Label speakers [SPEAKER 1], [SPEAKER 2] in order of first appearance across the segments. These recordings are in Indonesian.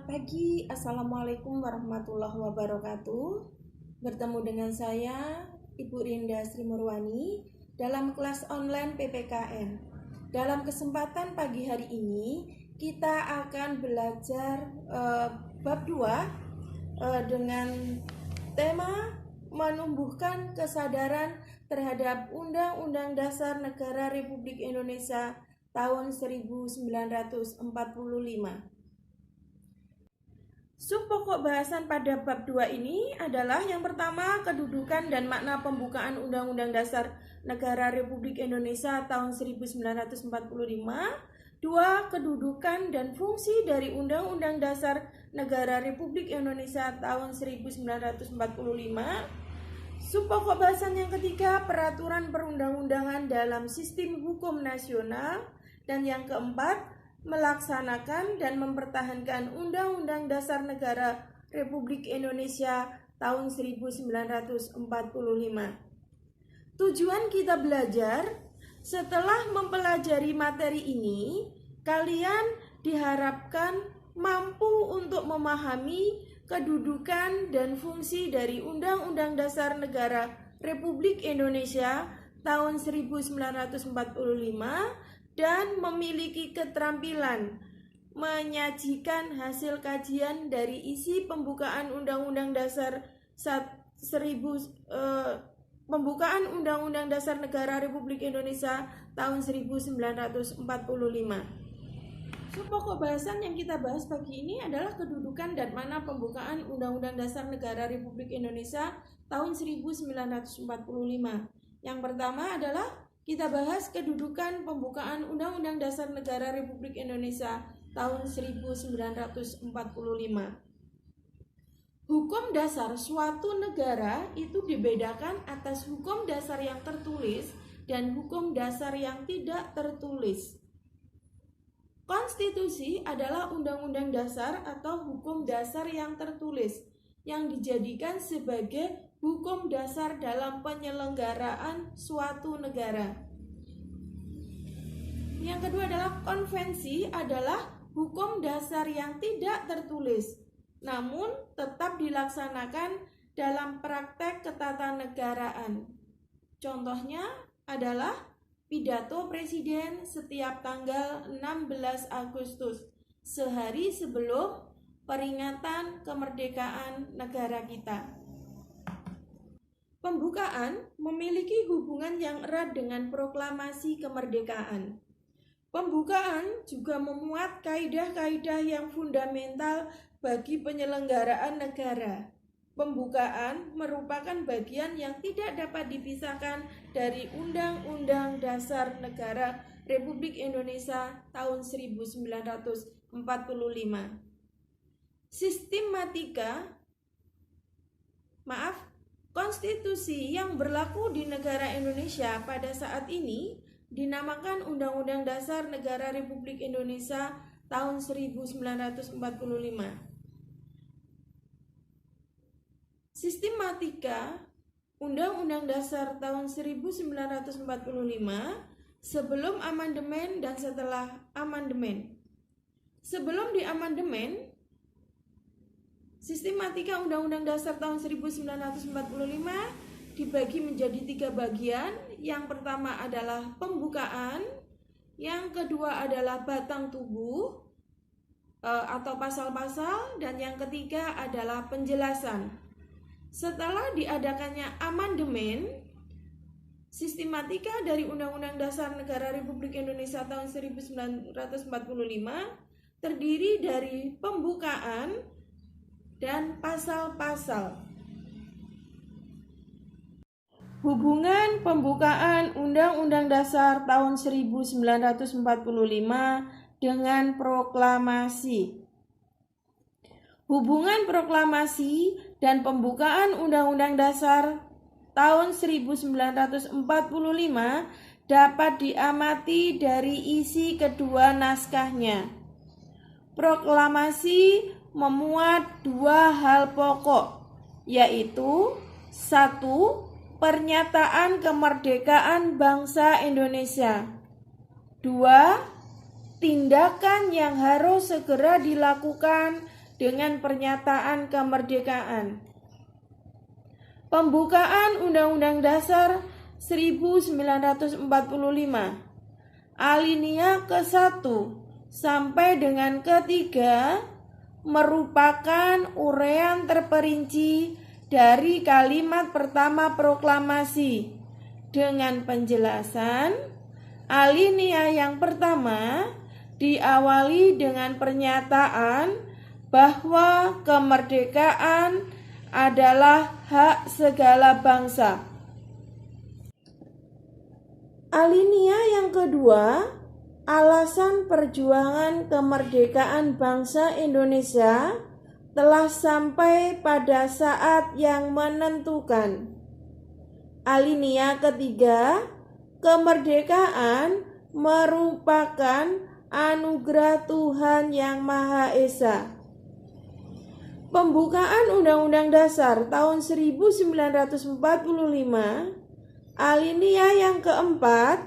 [SPEAKER 1] Selamat pagi, Assalamualaikum warahmatullahi wabarakatuh. Bertemu dengan saya, Ibu Rinda Sri Murwani, dalam kelas online PPKN. Dalam kesempatan pagi hari ini, kita akan belajar bab 2 dengan tema menumbuhkan kesadaran terhadap Undang-Undang Dasar Negara Republik Indonesia tahun 1945. Subpokok bahasan pada bab 2 ini adalah yang pertama, kedudukan dan makna pembukaan Undang-Undang Dasar Negara Republik Indonesia tahun 1945. 2. Kedudukan dan fungsi dari Undang-Undang Dasar Negara Republik Indonesia tahun 1945. Subpokok bahasan yang ketiga, peraturan perundang-undangan dalam sistem hukum nasional. Dan yang keempat, melaksanakan dan mempertahankan Undang-Undang Dasar Negara Republik Indonesia tahun 1945. Tujuan kita belajar, setelah mempelajari materi ini, kalian diharapkan mampu untuk memahami kedudukan dan fungsi dari Undang-Undang Dasar Negara Republik Indonesia tahun 1945 dan memiliki keterampilan menyajikan hasil kajian dari isi pembukaan Undang-Undang Dasar pembukaan Undang-Undang Dasar Negara Republik Indonesia tahun 1945. Subpokok bahasan yang kita bahas pagi ini adalah kedudukan dan makna pembukaan Undang-Undang Dasar Negara Republik Indonesia tahun 1945. Yang pertama adalah kita bahas kedudukan pembukaan Undang-Undang Dasar Negara Republik Indonesia tahun 1945. Hukum dasar suatu negara itu dibedakan atas hukum dasar yang tertulis dan hukum dasar yang tidak tertulis. Konstitusi adalah undang-undang dasar atau hukum dasar yang tertulis yang dijadikan sebagai hukum dasar dalam penyelenggaraan suatu negara. Yang kedua adalah konvensi adalah hukum dasar yang tidak tertulis, namun tetap dilaksanakan dalam praktek ketatanegaraan. Contohnya adalah pidato Presiden setiap tanggal 16 Agustus, sehari sebelum peringatan kemerdekaan negara kita. Pembukaan memiliki hubungan yang erat dengan proklamasi kemerdekaan. Pembukaan juga memuat kaidah-kaidah yang fundamental bagi penyelenggaraan negara. Pembukaan merupakan bagian yang tidak dapat dipisahkan dari Undang-Undang Dasar Negara Republik Indonesia tahun 1945. Konstitusi yang berlaku di negara Indonesia pada saat ini dinamakan Undang-Undang Dasar Negara Republik Indonesia tahun 1945. Sistematika Undang-Undang Dasar tahun 1945 sebelum amandemen dan setelah amandemen. Sebelum diamandemen, sistematika Undang-Undang Dasar tahun 1945 dibagi menjadi 3 bagian. Yang pertama adalah pembukaan, yang kedua adalah batang tubuh atau pasal-pasal, dan yang ketiga adalah penjelasan. Setelah diadakannya amandemen, sistematika dari Undang-Undang Dasar Negara Republik Indonesia tahun 1945 terdiri dari pembukaan dan pasal-pasal. Hubungan pembukaan Undang-Undang Dasar tahun 1945 dengan proklamasi. Hubungan proklamasi dan pembukaan Undang-Undang Dasar tahun 1945 dapat diamati dari isi kedua naskahnya. Proklamasi memuat 2 hal pokok, yaitu 1. Pernyataan kemerdekaan bangsa Indonesia. 2. Tindakan yang harus segera dilakukan dengan pernyataan kemerdekaan. Pembukaan Undang-Undang Dasar 1945 alinea ke-1 sampai dengan ke-3 merupakan uraian terperinci dari kalimat pertama proklamasi dengan penjelasan alinea yang pertama diawali dengan pernyataan bahwa kemerdekaan adalah hak segala bangsa. Alinea yang kedua, alasan perjuangan kemerdekaan bangsa Indonesia telah sampai pada saat yang menentukan. Alinea ketiga, kemerdekaan merupakan anugerah Tuhan Yang Maha Esa. Pembukaan Undang-Undang Dasar tahun 1945, alinea yang keempat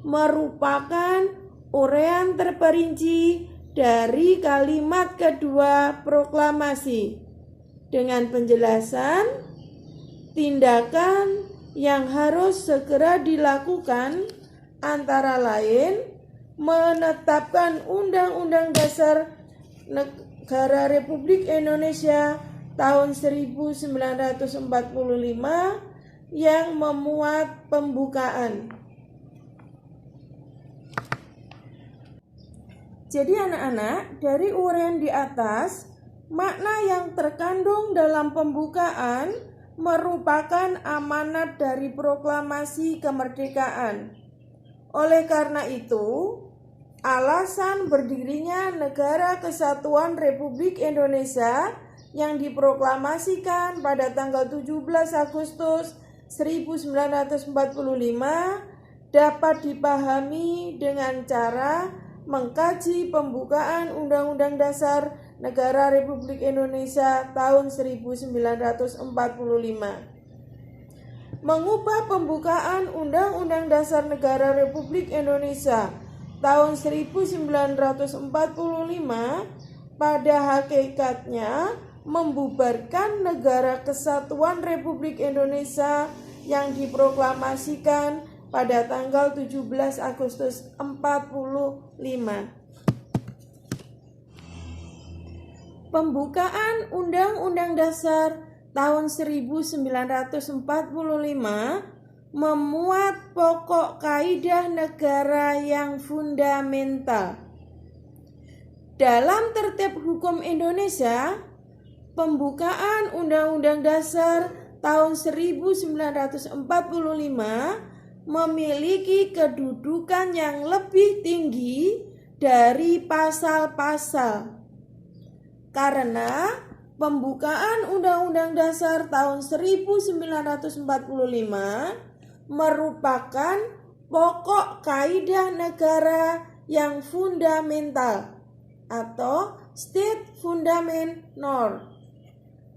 [SPEAKER 1] merupakan uraian terperinci dari kalimat kedua proklamasi dengan penjelasan tindakan yang harus segera dilakukan antara lain menetapkan Undang-Undang Dasar Negara Republik Indonesia tahun 1945 yang memuat pembukaan. Jadi anak-anak, dari uraian di atas, makna yang terkandung dalam pembukaan merupakan amanat dari proklamasi kemerdekaan. Oleh karena itu, alasan berdirinya Negara Kesatuan Republik Indonesia yang diproklamasikan pada tanggal 17 Agustus 1945 dapat dipahami dengan cara mengkaji pembukaan Undang-Undang Dasar Negara Republik Indonesia tahun 1945. Mengubah pembukaan Undang-Undang Dasar Negara Republik Indonesia tahun 1945 pada hakikatnya membubarkan Negara Kesatuan Republik Indonesia yang diproklamasikan pada tanggal 17 Agustus 1945. Pembukaan Undang-Undang Dasar tahun 1945 memuat pokok kaidah negara yang fundamental. Dalam tertib hukum Indonesia, pembukaan Undang-Undang Dasar tahun 1945 memiliki kedudukan yang lebih tinggi dari pasal-pasal. Karena pembukaan Undang-Undang Dasar tahun 1945 merupakan pokok kaidah negara yang fundamental atau state fundament norm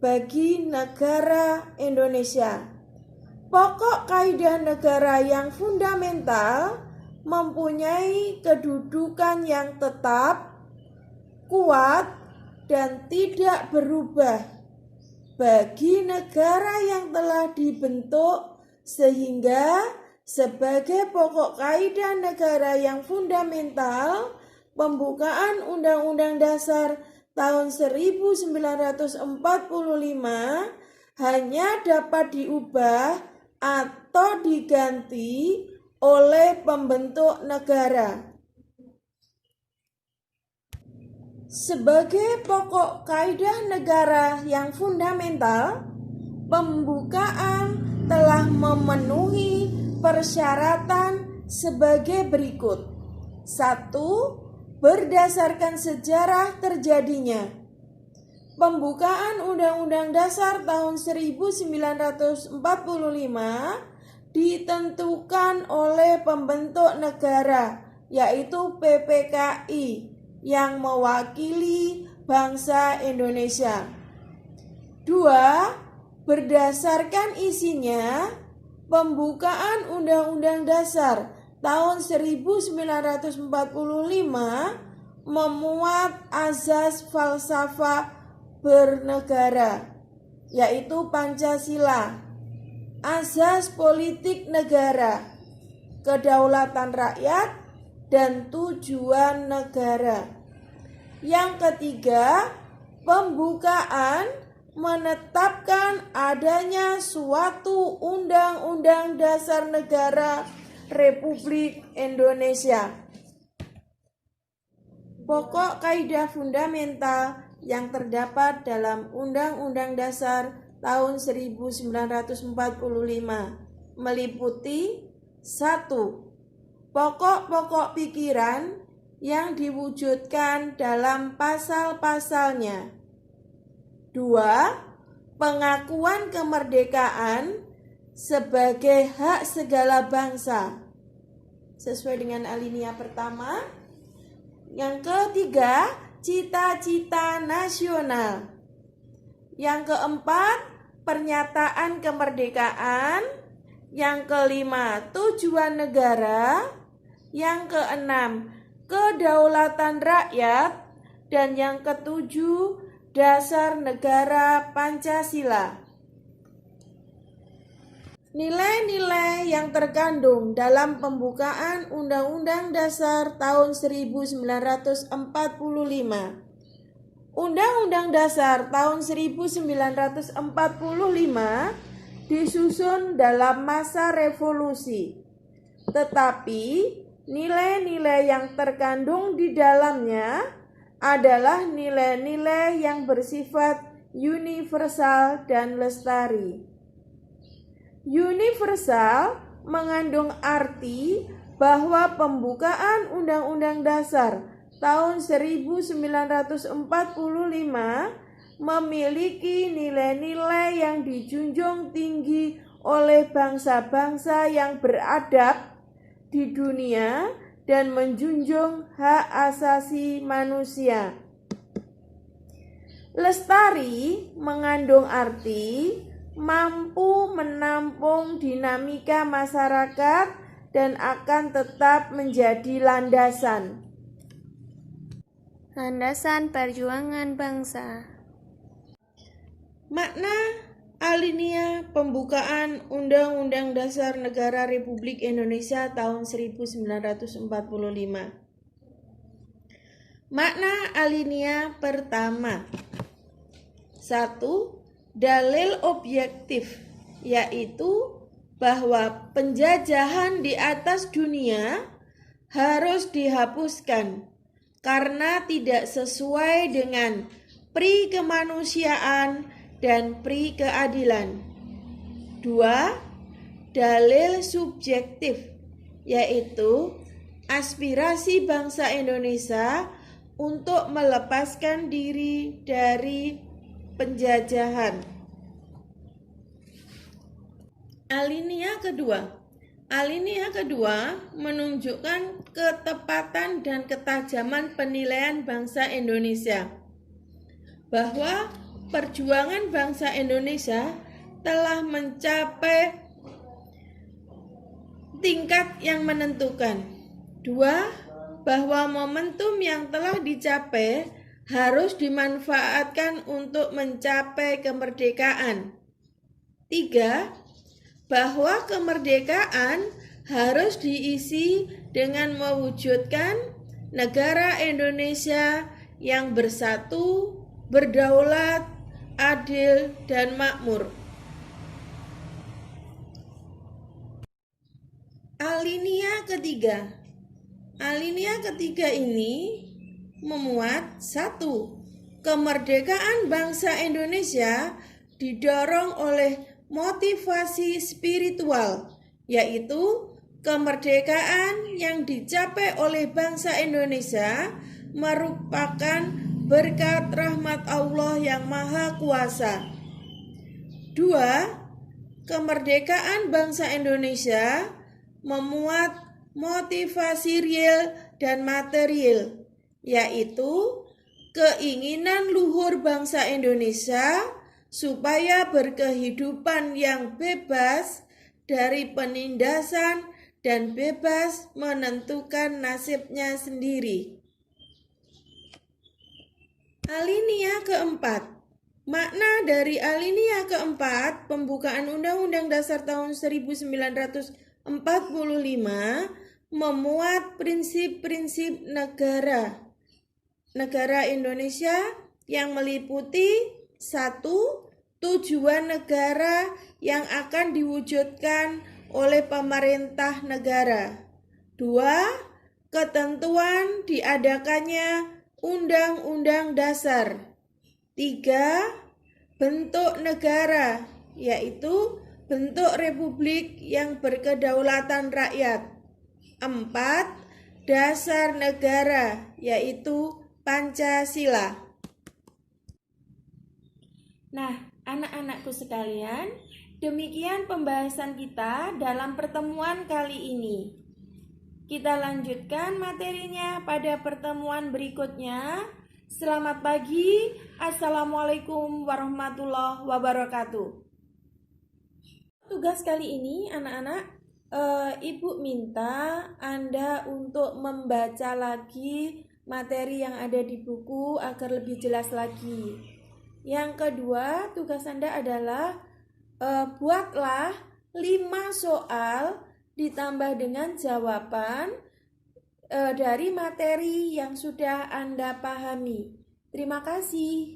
[SPEAKER 1] bagi negara Indonesia. Pokok kaidah negara yang fundamental mempunyai kedudukan yang tetap, kuat, dan tidak berubah bagi negara yang telah dibentuk, sehingga sebagai pokok kaidah negara yang fundamental, pembukaan Undang-Undang Dasar tahun 1945 hanya dapat diubah atau diganti oleh pembentuk negara. Sebagai pokok kaidah negara yang fundamental, pembukaan telah memenuhi persyaratan sebagai berikut. 1. Berdasarkan sejarah terjadinya. Pembukaan Undang-Undang Dasar tahun 1945 ditentukan oleh pembentuk negara, yaitu PPKI, yang mewakili bangsa Indonesia. 2. Berdasarkan isinya, pembukaan Undang-Undang Dasar tahun 1945 memuat azas falsafah bernegara, yaitu Pancasila, asas politik negara, kedaulatan rakyat, dan tujuan negara. Yang ketiga, pembukaan menetapkan adanya suatu Undang-Undang Dasar Negara Republik Indonesia. Pokok kaidah fundamental yang terdapat dalam Undang-Undang Dasar tahun 1945 meliputi 1. Pokok-pokok pikiran yang diwujudkan dalam pasal-pasalnya. 2. Pengakuan kemerdekaan sebagai hak segala bangsa sesuai dengan alinea pertama. Yang ketiga, cita-cita nasional. Yang keempat, pernyataan kemerdekaan. Yang kelima, tujuan negara. Yang keenam, kedaulatan rakyat. Dan yang ketujuh, dasar negara Pancasila. Nilai-nilai yang terkandung dalam pembukaan Undang-Undang Dasar tahun 1945. Undang-Undang Dasar tahun 1945 disusun dalam masa revolusi. Tetapi nilai-nilai yang terkandung di dalamnya adalah nilai-nilai yang bersifat universal dan lestari. Universal mengandung arti bahwa pembukaan Undang-Undang Dasar tahun 1945 memiliki nilai-nilai yang dijunjung tinggi oleh bangsa-bangsa yang beradab di dunia dan menjunjung hak asasi manusia. Lestari mengandung arti mampu menampung dinamika masyarakat dan akan tetap menjadi landasan perjuangan bangsa. Makna alinea pembukaan Undang-Undang Dasar Negara Republik Indonesia tahun 1945. Makna alinea pertama. 1. Dalil objektif, yaitu bahwa penjajahan di atas dunia harus dihapuskan karena tidak sesuai dengan pri kemanusiaan dan pri keadilan. 2. Dalil subjektif, yaitu aspirasi bangsa Indonesia untuk melepaskan diri dari penjajahan. Alinea kedua menunjukkan ketepatan dan ketajaman penilaian bangsa Indonesia bahwa perjuangan bangsa Indonesia telah mencapai tingkat yang menentukan. 2. Bahwa momentum yang telah dicapai harus dimanfaatkan untuk mencapai kemerdekaan. 3. Bahwa kemerdekaan harus diisi dengan mewujudkan negara Indonesia yang bersatu, berdaulat, adil, dan makmur. Alinea ketiga ini memuat 1. Kemerdekaan bangsa Indonesia didorong oleh motivasi spiritual, yaitu kemerdekaan yang dicapai oleh bangsa Indonesia merupakan berkat rahmat Allah yang Maha Kuasa. 2. Kemerdekaan bangsa Indonesia memuat motivasi real dan material, yaitu keinginan luhur bangsa Indonesia supaya berkehidupan yang bebas dari penindasan dan bebas menentukan nasibnya sendiri. Alinea keempat Makna dari alinea keempat pembukaan Undang-Undang Dasar tahun 1945 memuat prinsip-prinsip negara Indonesia yang meliputi 1. Tujuan negara yang akan diwujudkan oleh pemerintah negara. 2. Ketentuan diadakannya Undang-Undang Dasar. 3. Bentuk negara, yaitu bentuk republik yang berkedaulatan rakyat. 4. Dasar negara, yaitu Pancasila. Nah, anak-anakku sekalian, demikian pembahasan kita dalam pertemuan kali ini. Kita lanjutkan materinya pada pertemuan berikutnya. Selamat pagi. Assalamualaikum warahmatullahi wabarakatuh. Tugas kali ini anak-anak, Ibu minta Anda untuk membaca lagi materi yang ada di buku agar lebih jelas lagi. Yang kedua, tugas Anda adalah buatlah 5 soal ditambah dengan jawaban dari materi yang sudah Anda pahami. Terima kasih.